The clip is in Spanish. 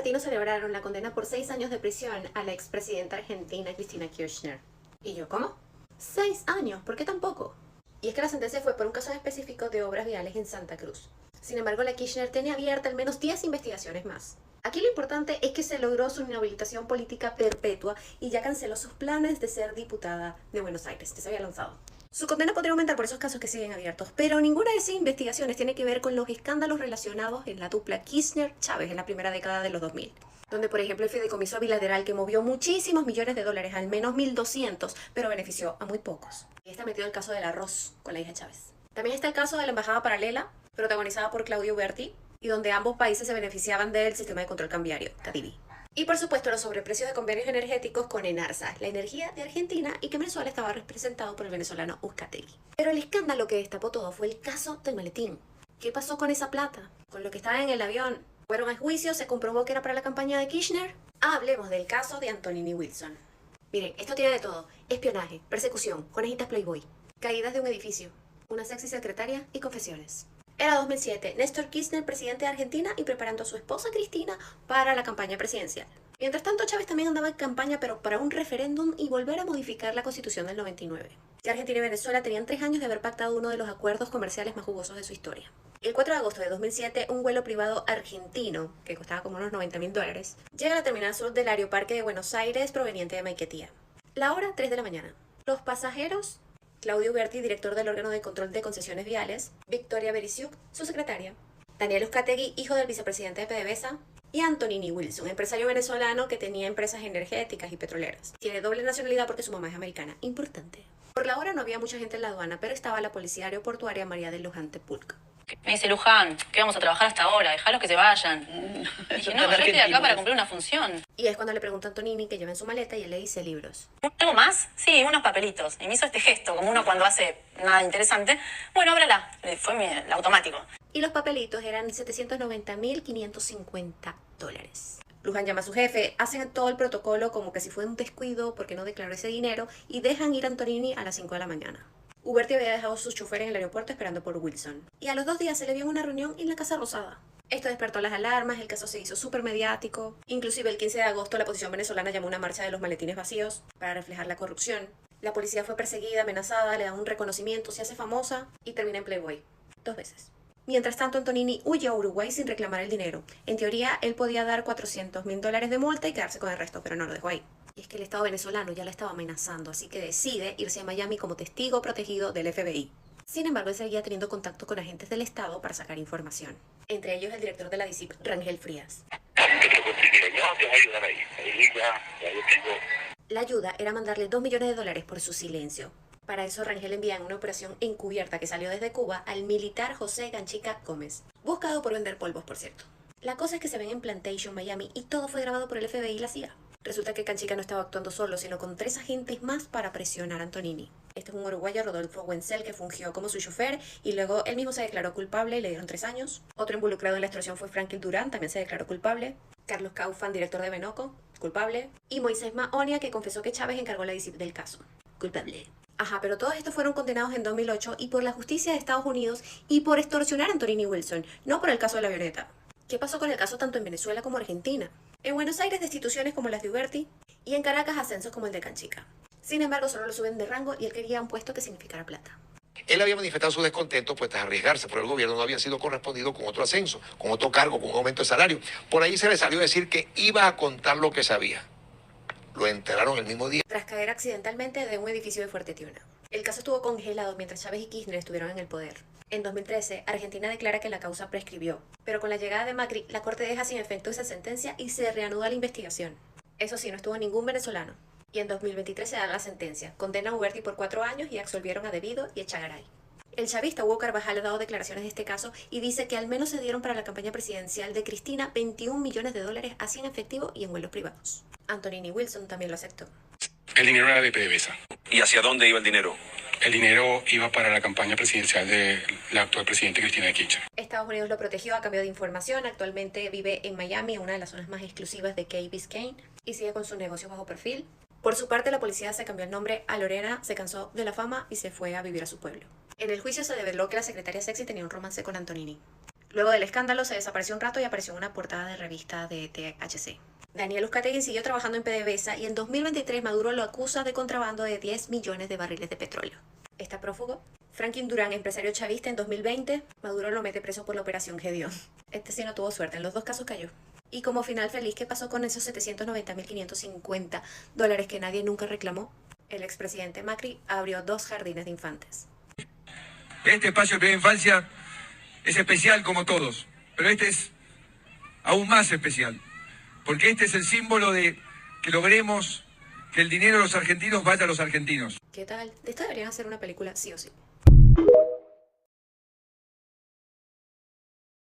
latinos celebraron la condena por 6 años de prisión a la expresidenta argentina Cristina Kirchner. ¿Y yo cómo? 6 años, ¿por qué tan poco? Y es que la sentencia fue por un caso específico de obras viales en Santa Cruz. Sin embargo, la Kirchner tenía abierta al menos 10 investigaciones más. Aquí lo importante es que se logró su inhabilitación política perpetua y ya canceló sus planes de ser diputada de Buenos Aires, que se había lanzado. Su condena podría aumentar por esos casos que siguen abiertos, pero ninguna de esas investigaciones tiene que ver con los escándalos relacionados en la dupla Kirchner-Chávez en la primera década de los 2000. Donde, por ejemplo, el fideicomiso bilateral que movió muchísimos millones de dólares, al menos 1.200, pero benefició a muy pocos. Y está metido el caso del arroz con la hija Chávez. También está el caso de la embajada paralela, protagonizada por Claudio Berti, y donde ambos países se beneficiaban del sistema de control cambiario, CADIVI. Y por supuesto los sobreprecios de convenios energéticos con Enarsa, la energía de Argentina, y que Venezuela estaba representado por el venezolano Uzcategui. Pero el escándalo que destapó todo fue el caso del maletín. ¿Qué pasó con esa plata? ¿Con lo que estaba en el avión? ¿Fueron a juicio? ¿Se comprobó que era para la campaña de Kirchner? Hablemos del caso de Antonini Wilson. Miren, esto tiene de todo. Espionaje, persecución, conejitas Playboy, caídas de un edificio, una sexy secretaria y confesiones. Era 2007, Néstor Kirchner, presidente de Argentina, y preparando a su esposa Cristina para la campaña presidencial. Mientras tanto, Chávez también andaba en campaña, pero para un referéndum y volver a modificar la Constitución del 99. Ya Argentina y Venezuela tenían 3 años de haber pactado uno de los acuerdos comerciales más jugosos de su historia. El 4 de agosto de 2007, un vuelo privado argentino, que costaba como unos $90.000, llega a la terminal sur del Aeroparque de Buenos Aires proveniente de Maiquetía. La hora, 3 de la mañana. Los pasajeros: Claudio Berti, director del órgano de control de concesiones viales; Victoria Berisiuk, su secretaria; Daniel Uzcategui, hijo del vicepresidente de PDVSA; y Antonini Wilson, empresario venezolano que tenía empresas energéticas y petroleras. Tiene doble nacionalidad porque su mamá es americana. Importante. Por la hora no había mucha gente en la aduana, pero estaba la policía aeroportuaria María del Luján Tepulca. Me dice: Luján, que vamos a trabajar hasta ahora, dejalos que se vayan. Dije: no, yo estoy acá para cumplir una función. Y es cuando le pregunta a Antonini qué lleva en su maleta y él le dice: libros. ¿Algo más? Sí, unos papelitos. Y me hizo este gesto, como uno cuando hace nada interesante. Bueno, ábrala. Fue el automático. Y los papelitos eran $790.550. Luján llama a su jefe, hacen todo el protocolo como que si fue un descuido porque no declaró ese dinero, y dejan ir a Antonini a las 5 de la mañana. Uberti había dejado a sus choferes en el aeropuerto esperando por Wilson. Y a los 2 días se le vio en una reunión en la Casa Rosada. Esto despertó las alarmas, el caso se hizo súper mediático. Inclusive el 15 de agosto la oposición venezolana llamó una marcha de los maletines vacíos para reflejar la corrupción. La policía fue perseguida, amenazada, le dan un reconocimiento, se hace famosa y termina en Playboy 2 veces. Mientras tanto, Antonini huye a Uruguay sin reclamar el dinero. En teoría, él podía dar $400.000 de multa y quedarse con el resto, pero no lo dejó ahí. Y es que el Estado venezolano ya la estaba amenazando, así que decide irse a Miami como testigo protegido del FBI. Sin embargo, él seguía teniendo contacto con agentes del Estado para sacar información. Entre ellos el director de la DICIP, Rangel Frías. La ayuda era mandarle $2 millones por su silencio. Para eso, Rangel envía en una operación encubierta que salió desde Cuba al militar José Ganchica Gómez, buscado por vender polvos, por cierto. La cosa es que se ven en Plantation, Miami, y todo fue grabado por el FBI y la CIA. Resulta que Ganchica no estaba actuando solo, sino con 3 agentes más para presionar a Antonini. Este es un uruguayo, Rodolfo Wenzel, que fungió como su chofer y luego él mismo se declaró culpable y le dieron 3 años. Otro involucrado en la extorsión fue Franklin Durán, también se declaró culpable. Carlos Kaufman, director de Benoco, culpable. Y Moisés Mahonia, que confesó que Chávez encargó la DICIP del caso. Culpable. Ajá, pero todos estos fueron condenados en 2008 y por la justicia de Estados Unidos y por extorsionar a Antonini Wilson, no por el caso de la avioneta. ¿Qué pasó con el caso tanto en Venezuela como Argentina? En Buenos Aires, destituciones como las de Uberti, y en Caracas, ascensos como el de Ganchica. Sin embargo, solo lo suben de rango y él quería un puesto que significara plata. Él había manifestado su descontento, pues tras arriesgarse, pero el gobierno no había sido correspondido con otro ascenso, con otro cargo, con un aumento de salario. Por ahí se le salió a decir que iba a contar lo que sabía. Lo enteraron el mismo día. Tras caer accidentalmente de un edificio de Fuerte Tiuna. El caso estuvo congelado mientras Chávez y Kirchner estuvieron en el poder. En 2013, Argentina declara que la causa prescribió, pero con la llegada de Macri, la Corte deja sin efecto esa sentencia y se reanuda la investigación. Eso sí, no estuvo ningún venezolano. Y en 2023 se da la sentencia. Condena a Uberti por 4 años y absolvieron a Devido y Echagaray. El chavista Hugo Carvajal ha dado declaraciones de este caso y dice que al menos se dieron para la campaña presidencial de Cristina $21 millones así en efectivo y en vuelos privados. Antonini Wilson también lo aceptó. El dinero era de PDVSA. ¿Y hacia dónde iba el dinero? El dinero iba para la campaña presidencial de la actual presidenta Cristina Kirchner. Estados Unidos lo protegió a cambio de información. Actualmente vive en Miami, una de las zonas más exclusivas de Key Biscayne, y sigue con sus negocios bajo perfil. Por su parte, la policía se cambió el nombre a Lorena, se cansó de la fama y se fue a vivir a su pueblo. En el juicio se develó que la secretaria sexy tenía un romance con Antonini. Luego del escándalo se desapareció un rato y apareció en una portada de revista de THC. Daniel Uzcategui siguió trabajando en PDVSA y en 2023 Maduro lo acusa de contrabando de 10 millones de barriles de petróleo. ¿Está prófugo? Franklin Durán, empresario chavista en 2020, Maduro lo mete preso por la operación Gedeón. Este sí no tuvo suerte, en los dos casos cayó. Y como final feliz, ¿qué pasó con esos $790.550 que nadie nunca reclamó? El expresidente Macri abrió 2 jardines de infantes. Este espacio de primera infancia es especial como todos, pero este es aún más especial, porque este es el símbolo de que logremos que el dinero de los argentinos vaya a los argentinos. ¿Qué tal? De esto deberían hacer una película sí o sí.